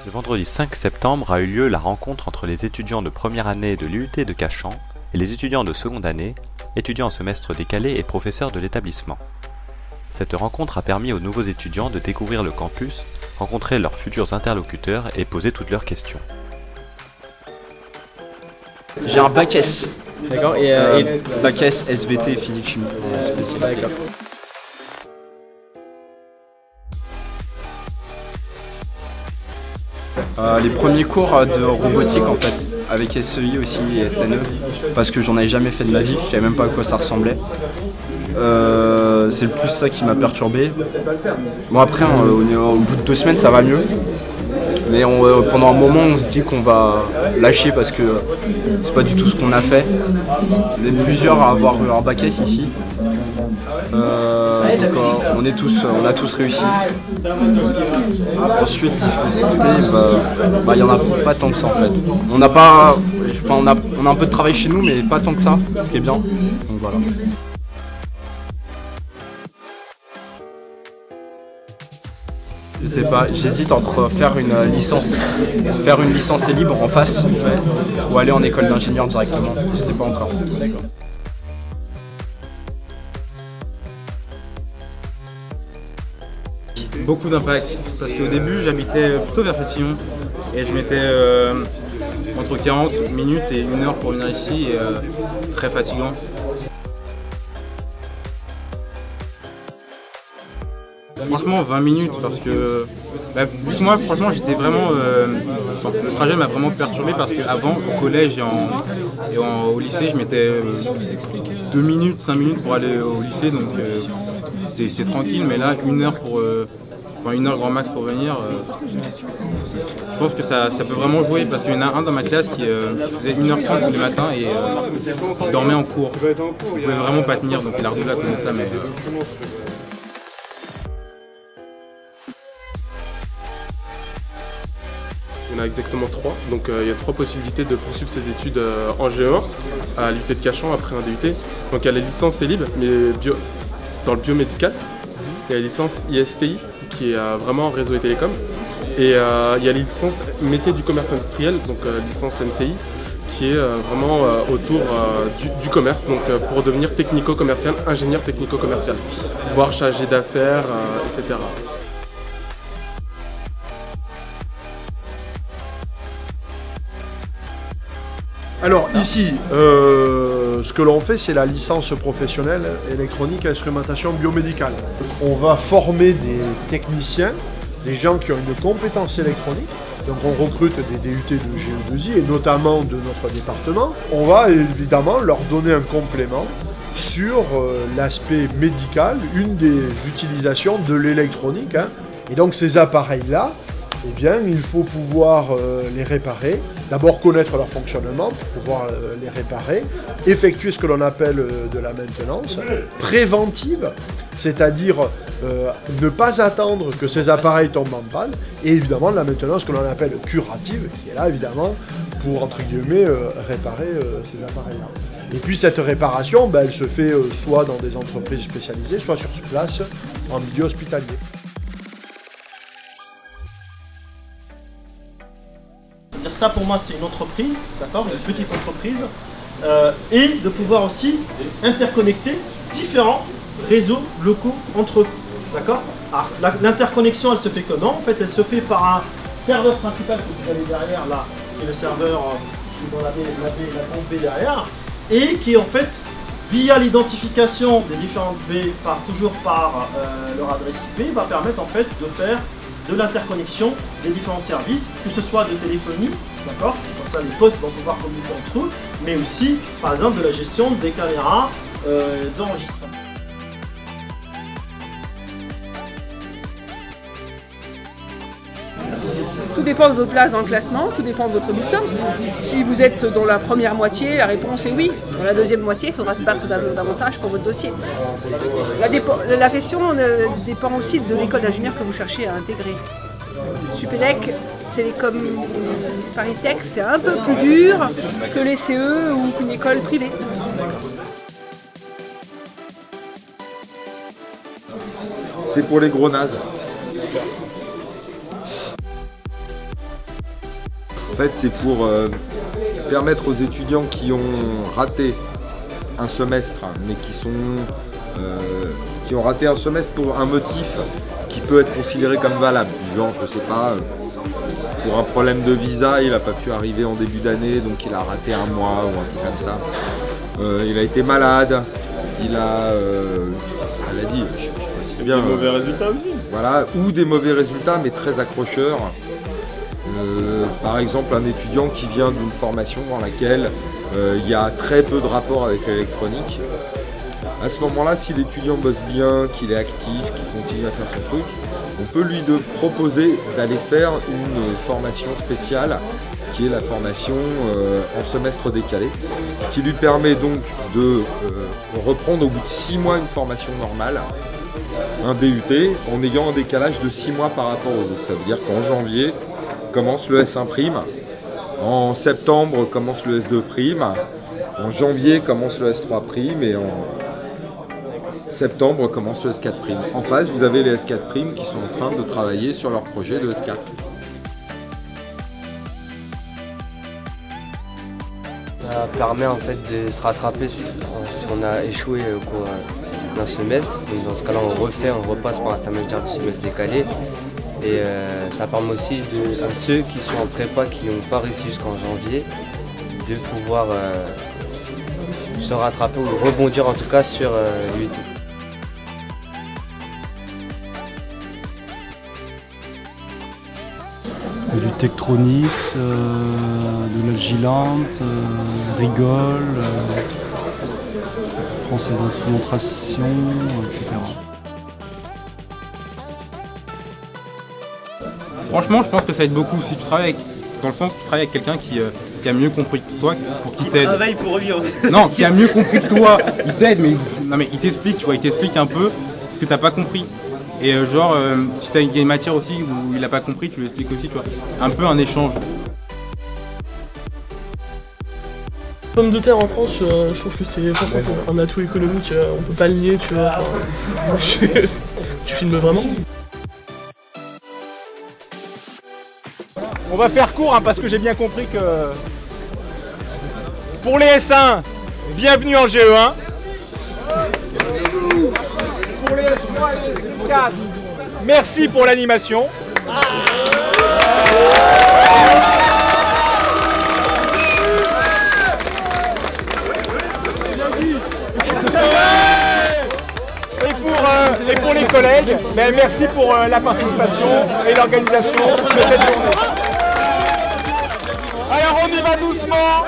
Le vendredi 5 septembre a eu lieu la rencontre entre les étudiants de première année de l'UT de Cachan et les étudiants de seconde année, étudiants en semestre décalé et professeurs de l'établissement. Cette rencontre a permis aux nouveaux étudiants de découvrir le campus, rencontrer leurs futurs interlocuteurs et poser toutes leurs questions. J'ai un bac S. D'accord. Et bac S, SVT, physique chimie. D'accord. Les premiers cours de robotique en fait, avec SEI aussi et SNE, parce que j'en avais jamais fait de ma vie, je savais même pas à quoi ça ressemblait. C'est le plus ça qui m'a perturbé. Bon après, au bout de 2 semaines ça va mieux. Mais pendant un moment on se dit qu'on va lâcher parce que c'est pas du tout ce qu'on a fait. On est plusieurs à avoir eu un bac S ici. On a tous réussi. Ensuite, difficulté, il y en a pas tant que ça en fait. On a un peu de travail chez nous, mais pas tant que ça, ce qui est bien. Donc voilà. Je sais pas, j'hésite entre faire une licence et libre en face ou aller en école d'ingénieur directement. Je sais pas encore. Beaucoup d'impact, parce qu'au début j'habitais plutôt vers Châtillon et je mettais entre 40 minutes et 1 heure pour venir ici, et très fatigant. Franchement 20 minutes parce que moi franchement j'étais vraiment le trajet m'a vraiment perturbé parce qu'avant au collège et au lycée je mettais 2 minutes, 5 minutes pour aller au lycée, donc c'est tranquille, mais là 1 heure pour 1 heure grand max pour venir, je pense que ça peut vraiment jouer parce qu'il y en a un dans ma classe qui faisait 1h30 tous les matins et il dormait en cours. Il pouvait vraiment pas tenir, donc il a redoublé à cause de ça. Mais il y en a exactement 3, donc il y a 3 possibilités de poursuivre ses études en G1 à l'UT de Cachan après un DUT. Donc il y a la licence libre, mais dans le biomédical. Il y a la licence ISTI qui est vraiment réseau et télécom. Et il y a la licence métier du commerce industriel, donc licence MCI, qui est vraiment autour du commerce, donc pour devenir technico-commercial, ingénieur technico-commercial, voire chargé d'affaires, etc. Alors ici, ce que l'on fait, c'est la licence professionnelle électronique et instrumentation biomédicale. On va former des techniciens, des gens qui ont une compétence électronique. Donc on recrute des DUT de GE2I et notamment de notre département. On va évidemment leur donner un complément sur l'aspect médical, une des utilisations de l'électronique. Et donc ces appareils-là, eh bien, il faut pouvoir les réparer. D'abord connaître leur fonctionnement pour pouvoir les réparer, effectuer ce que l'on appelle de la maintenance préventive, c'est-à-dire ne pas attendre que ces appareils tombent en panne, et évidemment la maintenance que l'on appelle curative, qui est là évidemment pour, entre guillemets, réparer ces appareils-là. Et puis cette réparation, elle se fait soit dans des entreprises spécialisées, soit sur place en milieu hospitalier. Ça pour moi c'est une entreprise, d'accord, une petite entreprise, et de pouvoir aussi interconnecter différents réseaux locaux entre eux, d'accord. L'interconnexion elle se fait comment? En fait elle se fait par un serveur principal que vous avez derrière là, qui est le serveur qui est dans la pompe B derrière, et qui en fait via l'identification des différentes baies toujours par leur adresse IP va permettre en fait de faire de l'interconnexion des différents services, que ce soit de téléphonie, d'accord, comme ça les postes vont pouvoir communiquer entre eux, mais aussi par exemple de la gestion des caméras d'enregistrement. Tout dépend de votre place dans le classement, tout dépend de votre bulletin. Si vous êtes dans la première moitié, la réponse est oui. Dans la deuxième moitié, il faudra se battre davantage pour votre dossier. La question dépend aussi de l'école d'ingénieur que vous cherchez à intégrer. Supélec, Télécom Paris Tech, c'est un peu plus dur que les CE ou qu'une école privée. C'est pour les gros nazes. fait, c'est pour permettre aux étudiants qui ont raté un semestre, mais qui ont raté un semestre pour un motif qui peut être considéré comme valable. Genre, je sais pas, pour un problème de visa, il n'a pas pu arriver en début d'année, donc il a raté un mois ou un truc comme ça. Il a été malade, il a dit, je sais pas si bien, des mauvais résultats aussi. Voilà, ou des mauvais résultats, mais très accrocheurs. Par exemple, un étudiant qui vient d'une formation dans laquelle il y a très peu de rapport avec l'électronique. À ce moment-là, si l'étudiant bosse bien, qu'il est actif, qu'il continue à faire son truc, on peut lui proposer d'aller faire une formation spéciale, qui est la formation en semestre décalé, qui lui permet donc de reprendre au bout de 6 mois une formation normale, un DUT, en ayant un décalage de 6 mois par rapport aux autres. Ça veut dire qu'en janvier, commence le S1', en septembre commence le S2', en janvier commence le S3', et en septembre commence le S4'. En face, vous avez les S4' qui sont en train de travailler sur leur projet de S4. Ça permet en fait de se rattraper si on a échoué au cours d'un semestre. Donc dans ce cas-là, on repasse par l'intermédiaire du semestre décalé. Et ça permet aussi à ceux qui sont en prépa, qui n'ont pas réussi jusqu'en janvier, de pouvoir se rattraper ou rebondir en tout cas sur l'UT. Du Tektronix, de l'Agilant, Rigol, Française Instrumentation, etc. Franchement, je pense que ça aide beaucoup si tu travailles avec, dans le fond, tu travailles avec quelqu'un qui a mieux compris que toi, pour qui t'aide. Travaille pour vivre. Non, qui a mieux compris que toi, il t'aide, mais il t'explique, tu vois, il t'explique un peu ce que t'as pas compris. Et genre, si il y a une matière aussi où il n'a pas compris, tu lui expliques aussi, tu vois. Un peu un échange. Pomme de terre en France, je trouve que c'est franchement un atout économique, on peut pas le nier, tu vois. Tu filmes vraiment. On va faire court parce que j'ai bien compris que pour les S1, bienvenue en GE1. Pour les S3 et les S4, merci pour l'animation. Et pour les collègues, merci pour la participation et l'organisation de cette journée. Alors on y va doucement.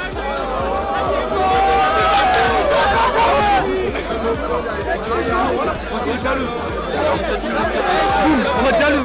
On va bien le